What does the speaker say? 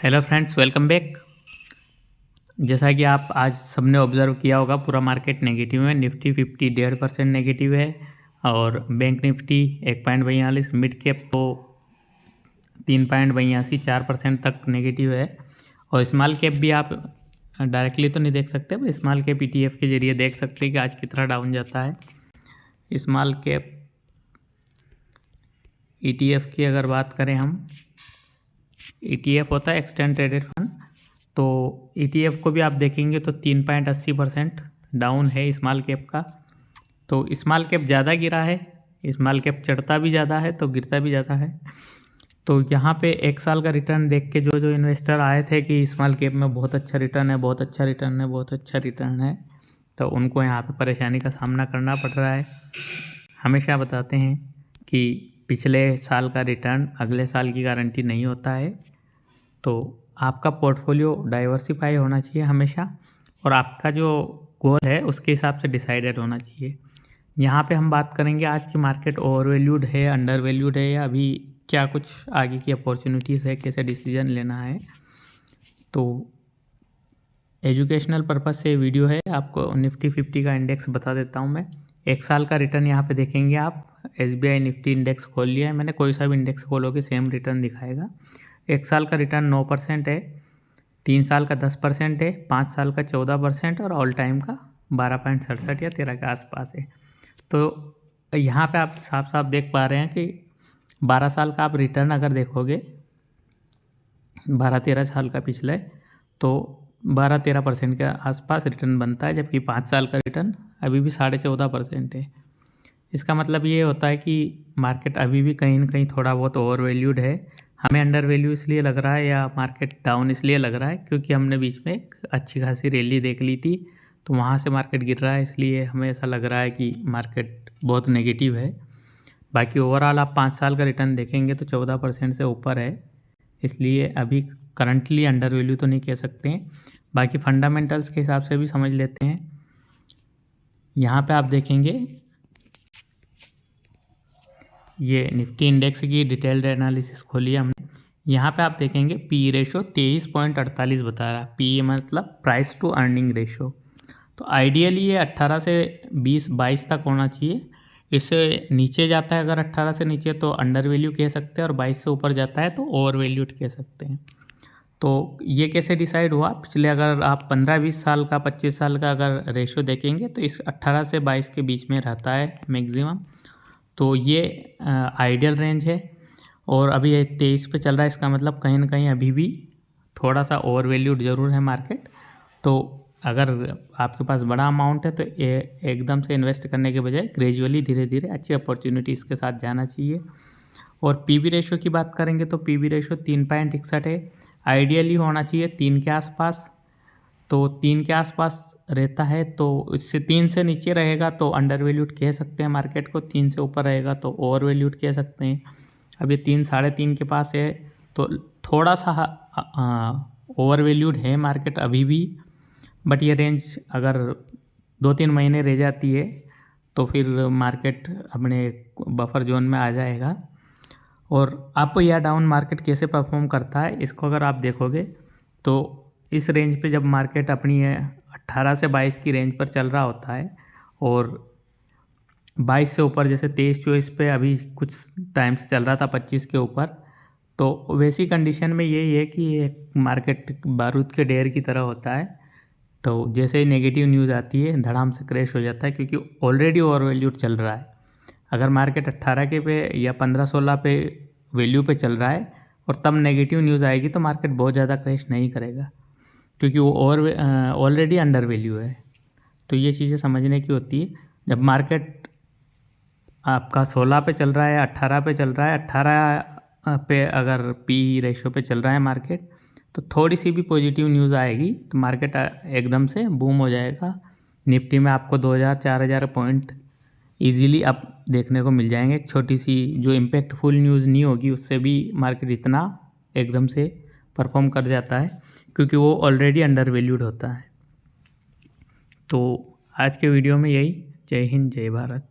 Hello friends, welcome back. जैसा कि आप आज सबने ऑब्जर्व किया होगा, पूरा मार्केट नेगेटिव है। निफ्टी 50 1.5% नेगेटिव है और बैंक निफ्टी 1.42, मिड कैप तो 3.82 4% तक नेगेटिव है। और स्मॉल कैप भी आप डायरेक्टली तो नहीं देख सकते, पर स्मॉल कैप ETF के जरिए देख सकते हैं कि आज कितना डाउन जाता है। स्मॉल कैप ETF की अगर बात करें हम, ETF होता है एक्सटेंड ट्रेडेड फंड, तो ETF को भी आप देखेंगे तो 3.80% डाउन है स्मॉल कैप का। तो स्मॉल कैप ज़्यादा गिरा है, स्मॉल कैप चढ़ता भी ज़्यादा है तो गिरता भी ज़्यादा है। तो यहाँ पे एक साल का रिटर्न देख के जो इन्वेस्टर आए थे कि स्मॉल कैप में बहुत अच्छा रिटर्न है, बहुत अच्छा रिटर्न है, बहुत अच्छा रिटर्न है, तो उनको यहाँ पे परेशानी का सामना करना पड़ रहा है। हमेशा बताते हैं कि पिछले साल का रिटर्न अगले साल की गारंटी नहीं होता है, तो आपका पोर्टफोलियो डाइवर्सिफाई होना चाहिए हमेशा, और आपका जो गोल है उसके हिसाब से डिसाइडेड होना चाहिए। यहाँ पे हम बात करेंगे आज की मार्केट ओवर वैल्यूड है, अंडर वैल्यूड है, या अभी क्या कुछ आगे की अपॉर्चुनिटीज़ है, कैसे डिसीजन लेना है। तो एजुकेशनल पर्पज़ से वीडियो है, आपको निफ्टी 50 का इंडेक्स बता देता हूँ मैं। एक साल का रिटर्न यहाँ पे देखेंगे आप, SBI निफ्टी इंडेक्स खोल लिया है मैंने, कोई सा भी इंडेक्स खोलोगे सेम रिटर्न दिखाएगा। एक साल का रिटर्न 9% है, 3 साल का 10% है, 5 साल का 14% और ऑल टाइम का 12.67 या 13 के आसपास है। तो यहाँ पे आप साफ साफ देख पा रहे हैं कि 12 साल का आप रिटर्न अगर देखोगे, 12-13 साल का पिछले, तो 12-13% के आसपास रिटर्न बनता है, जबकि 5 साल का रिटर्न अभी भी 14.5% है। इसका मतलब ये होता है कि मार्केट अभी भी कहीं ना कहीं थोड़ा बहुत ओवर वैल्यूड है। हमें अंडर वैल्यू इसलिए लग रहा है या मार्केट डाउन इसलिए लग रहा है क्योंकि हमने बीच में एक अच्छी खासी रैली देख ली थी, तो वहाँ से मार्केट गिर रहा है, इसलिए हमें ऐसा लग रहा है कि मार्केट बहुत नेगेटिव है। बाकी ओवरऑल आप 5 साल का रिटर्न देखेंगे तो 14% से ऊपर है, इसलिए अभी करंटली अंडर वैल्यू तो नहीं कह सकते हैं। बाकी फंडामेंटल्स के हिसाब से भी समझ लेते हैं। यहाँ पे आप देखेंगे ये निफ्टी इंडेक्स की डिटेल्ड एनालिसिस खोली है हमने। यहाँ पे आप देखेंगे PE रेशो 23.48 बता रहा है। PE मतलब प्राइस टू अर्निंग रेशो। तो आइडियली ये 18 से 20-22 तक होना चाहिए। इससे नीचे जाता है अगर 18 से नीचे तो अंडर वैल्यू कह सकते हैं, और 22 से ऊपर जाता है तो ओवर वैल्यूड कह सकते हैं। तो ये कैसे डिसाइड हुआ, पिछले अगर आप 15-20 साल का 25 साल का अगर रेशो देखेंगे तो इस 18 से 22 के बीच में रहता है मैक्सिमम। तो ये आइडियल रेंज है, और अभी ये 23 पे चल रहा है, इसका मतलब कहीं ना कहीं अभी भी थोड़ा सा ओवर वैल्यूड ज़रूर है मार्केट। तो अगर आपके पास बड़ा अमाउंट है तो एकदम से इन्वेस्ट करने के बजाय ग्रेजुअली धीरे धीरे अच्छी अपॉर्चुनिटीज़ के साथ जाना चाहिए। और PB रेशो की बात करेंगे तो PB रेशो 3.61 है, आइडियली होना चाहिए 3 के आसपास। तो 3 के आसपास रहता है, तो इससे 3 से नीचे रहेगा तो अंडर वैल्यूड कह सकते हैं मार्केट को, 3 से ऊपर रहेगा तो ओवर वैल्यूड कह सकते हैं। अब ये 3-3.5 के पास है तो थोड़ा सा ओवर वैल्यूड है मार्केट अभी भी, बट ये रेंज अगर 2-3 महीने रह जाती है तो फिर मार्केट अपने बफर जोन में आ जाएगा। और अप या डाउन मार्केट कैसे परफॉर्म करता है इसको अगर आप देखोगे तो इस रेंज पे जब मार्केट अपनी 18 से 22 की रेंज पर चल रहा होता है, और 22 से ऊपर जैसे 23-24 पे अभी कुछ टाइम से चल रहा था 25 के ऊपर, तो वैसी कंडीशन में यही है कि ये मार्केट बारूद के ढेर की तरह होता है। तो जैसे ही नेगेटिव न्यूज़ आती है धड़ाम से क्रैश हो जाता है, क्योंकि ऑलरेडी ओवर वैल्यूड चल रहा है। अगर मार्केट 18 के पे या 15-16 पे वैल्यू पे चल रहा है और तब नेगेटिव न्यूज़ आएगी तो मार्केट बहुत ज़्यादा क्रैश नहीं करेगा, क्योंकि वो ऑलरेडी अंडर वैल्यू है। तो ये चीज़ें समझने की होती है। जब मार्केट आपका 16 पे चल रहा है, 18 पे चल रहा है, 18 पे अगर PE रेशो पे चल रहा है मार्केट, तो थोड़ी सी भी पॉजिटिव न्यूज़ आएगी तो मार्केट एकदम से बूम हो जाएगा। निफ्टी में आपको 2000-4000 पॉइंट ईजीली अप देखने को मिल जाएंगे। एक छोटी सी जो इम्पैक्टफुल न्यूज़ नहीं होगी उससे भी मार्केट इतना एकदम से परफॉर्म कर जाता है, क्योंकि वो ऑलरेडी अंडर वैल्यूड होता है। तो आज के वीडियो में यही। जय हिंद, जय भारत।